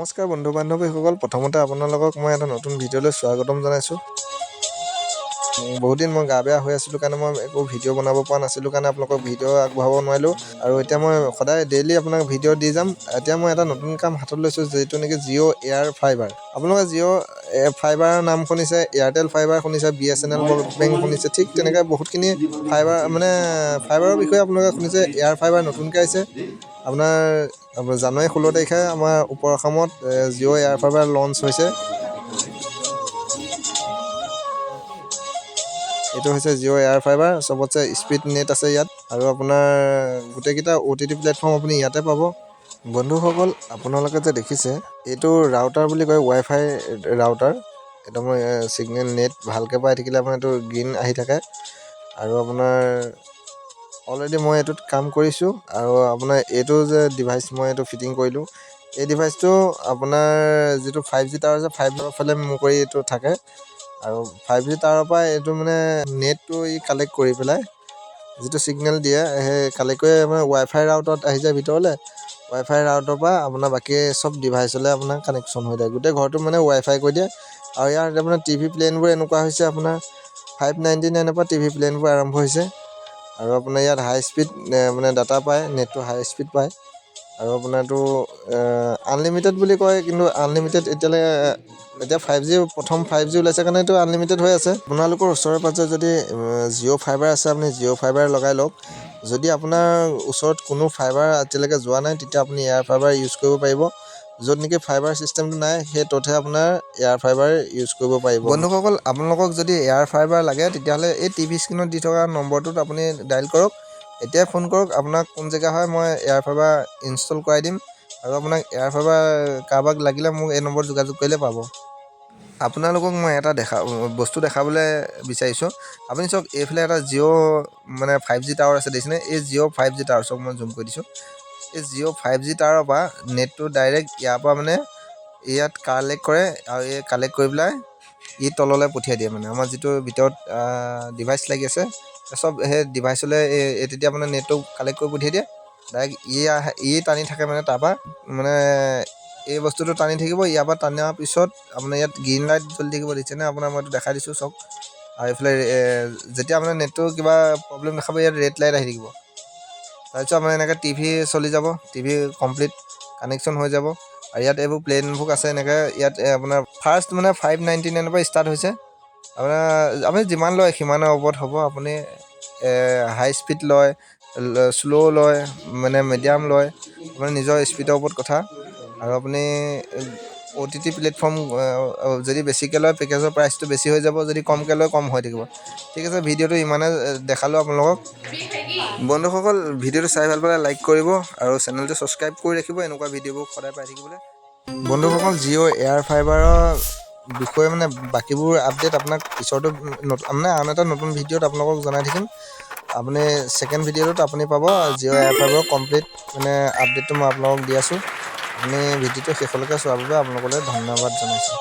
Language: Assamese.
নমস্কাৰ বন্ধু বান্ধৱীসকল, প্ৰথমতে আপোনালোকক মই এটা নতুন ভিডিঅ'লৈ স্বাগতম জনাইছোঁ। বহুত দিন মই গা বেয়া হৈ আছিলোঁ কাৰণে মই একো ভিডিঅ' বনাব পৰা নাছিলোঁ কাৰণে আপোনালোকক ভিডিঅ' আগবঢ়াব নোৱাৰিলোঁ। আৰু এতিয়া মই সদায় ডেইলি আপোনাক ভিডিঅ' দি যাম। এতিয়া মই এটা নতুন কাম হাতত লৈছোঁ, যিটো নেকি জিঅ' এয়াৰ ফাইবাৰ। আপোনালোকে জিঅ' ফাইবাৰৰ নাম শুনিছে, এয়াৰটেল ফাইবাৰ শুনিছে, BSNL বেংক শুনিছে, ঠিক তেনেকৈ বহুতখিনি ফাইবাৰৰ বিষয়ে আপোনালোকে শুনিছে। এয়াৰ ফাইবাৰ নতুনকৈ আহিছে। আপোনাৰ জানুৱাৰী 16 তাৰিখে আমাৰ ওপৰ অসমত জিঅ' এয়াৰ ফাইবাৰ লঞ্চ হৈছে। এইটো হৈছে জিঅ' এয়াৰ ফাইবাৰ, চবতছে স্পীড নেট আছে ইয়াত। আৰু আপোনাৰ গোটেইকেইটা OTT প্লেটফৰ্ম আপুনি ইয়াতে পাব। বন্ধুসকল, আপোনালোকে যে দেখিছে, এইটো ৰাউটাৰ বুলি কয়, ৱাইফাই ৰাউটাৰ। একদম ছিগনেল নেট ভালকৈ পাই থাকিলে আপোনাৰ এইটো গ্ৰীণ আহি থাকে। আৰু আপোনাৰ অলৰেডি মই এইটোত কাম কৰিছোঁ। আৰু আপোনাৰ এইটো যে ডিভাইচ মই এইটো ফিটিং কৰিলোঁ, এই ডিভাইচটো আপোনাৰ যিটো 5G টাৱাৰ আছে, 5Gৰ ফালে মোৰ কৰি এইটো থাকে। আৰু 5G টাৱাৰৰ পৰা এইটো নেটটো কালেক্ট কৰি পেলাই যিটো ছিগনেল দিয়ে, সেই কালেক্ট কৰি আপোনাৰ ৱাইফাই ৰাউটত আহি যায় ভিতৰলৈ। ৱাইফাই ৰাউটৰ পৰা আপোনাৰ বাকী চব ডিভাইচলৈ আপোনাৰ কানেকশ্যন হৈ যায়। গোটেই ঘৰটো ৱাইফাই কৰি দিয়ে। আৰু ইয়াৰ আপোনাৰ টিভি প্লেনবোৰ এনেকুৱা হৈছে, আপোনাৰ 599ৰ পৰা টিভি প্লেনবোৰ আৰম্ভ হৈছে। আৰু আপোনাৰ ইয়াত হাই স্পীড ডাটা পায়, নেটটো হাই স্পীড পায়। আৰু আপোনাৰটো আনলিমিটেড বুলি কয়, কিন্তু আনলিমিটেড এতিয়া 5G প্ৰথম 5G ওলাইছে কাৰণে এইটো আনলিমিটেড হৈ আছে। আপোনালোকৰ ওচৰে পাজৰে যদি জিঅ' ফাইবাৰ আছে, আপুনি জিঅ' ফাইবাৰ লগাই লওক। যদি আপোনাৰ ওচৰত কোনো ফাইবাৰ এতিয়ালৈকে যোৱা নাই, তেতিয়া আপুনি এয়াৰ ফাইবাৰ ইউজ কৰিব পাৰিব। য'ত নেকি ফাইবাৰ ছিষ্টেমটো নাই, সেই ত'তহে আপোনাৰ এয়াৰ ফাইবাৰ ইউজ কৰিব পাৰিব। বন্ধুসকল, আপোনালোকক যদি এয়াৰ ফাইবাৰ লাগে, তেতিয়াহ'লে এই টিভি স্ক্ৰীণত দি থকা নম্বৰটোত আপুনি ডায়েল কৰক। এতিয়াই ফোন কৰক। আপোনাক কোন জেগা হয় মই এয়াৰ ফাইবাৰ ইনষ্টল কৰাই দিম। আৰু আপোনাক এয়াৰ ফাইবাৰ কাৰোবাক লাগিলে মোক এই নম্বৰত যোগাযোগ কৰিলে পাব। আপোনালোকক মই এটা বস্তু দেখাবলৈ বিচাৰিছোঁ। আপুনি চাওক, এইফালে এটা জিঅ' 5G টাৱাৰ আছে, দেখিছেনে? এই জিঅ' 5G টাৱাৰ, চাওক মই জুম কৰি দিছোঁ। এই জিঅ' 5G টাৱাৰৰ পৰা নেটটো ডাইৰেক্ট ইয়াৰ পৰা ইয়াত কালেক্ট কৰে। আৰু এই কালেক্ট কৰি পেলাই তললৈ পঠিয়াই দিয়ে। আমাৰ যিটো ভিতৰত ডিভাইচ লাগি আছে, চব সেই ডিভাইচলৈ তেতিয়া নেটটো কালেক্ট কৰি পঠিয়াই দিয়ে। ডাইৰেক্ট টানি থাকে তাৰপৰা এই বস্তুটো টানি থাকিব। ইয়াৰ পৰা টানাৰ পিছত আপোনাৰ ইয়াত গ্ৰীণ লাইট জ্বলি থাকিব, দিছেনে? আপোনাৰ মই এইটো দেখাই দিছোঁ চাওক। আৰু এইফালে যেতিয়া আপোনাৰ নেটটো কিবা প্ৰব্লেম দেখাব, ইয়াত ৰেড লাইট আহি থাকিব। তাৰপিছত আপোনাৰ এনেকৈ টিভি চলি যাব, টিভি কমপ্লিট কানেকশ্যন হৈ যাব। আৰু ইয়াত এইবোৰ প্লেনবোৰ আছে এনেকৈ। ইয়াত আপোনাৰ ফাৰ্ষ্ট 599ৰ পৰা ষ্টাৰ্ট হৈছে। আপুনি যিমান লয় সিমানৰ ওপৰত হ'ব। আপুনি হাই স্পীড লয়, শ্ল' লয়, মিডিয়াম লয়, আপোনাৰ নিজৰ স্পীডৰ ওপৰত কথা। আৰু আপুনি OTT প্লেটফৰ্ম যদি বেছিকৈ লয়, পেকেজৰ প্ৰাইচটো বেছি হৈ যাব। যদি কমকৈ লয়, কম হৈ থাকিব। ঠিক আছে, ভিডিঅ'টো ইমানে দেখালোঁ আপোনালোকক। বন্ধুসকল, ভিডিঅ'টো চাই ভাল পালে লাইক কৰিব আৰু চেনেলটো ছাবস্ক্ৰাইব কৰি ৰাখিব, এনেকুৱা ভিডিঅ'বোৰ সদায় পাই থাকিবলৈ। বন্ধুসকল, জিঅ' এয়াৰ ফাইবাৰৰ বিষয়ে বাকীবোৰ আপডেট আপোনাক পিছতো আন এটা নতুন ভিডিঅ'ত আপোনালোকক জনাই থাকিম। আপুনি ছেকেণ্ড ভিডিঅ'টোত আপুনি পাব জিঅ' এয়াৰ ফাইবাৰৰ কমপ্লিট আপডেটটো মই আপোনালোকক দি আছোঁ। আপুনি ভিডিঅ'টো শেষলৈকে চোৱাৰ বাবে আপোনালোকলৈ ধন্যবাদ জনাইছোঁ।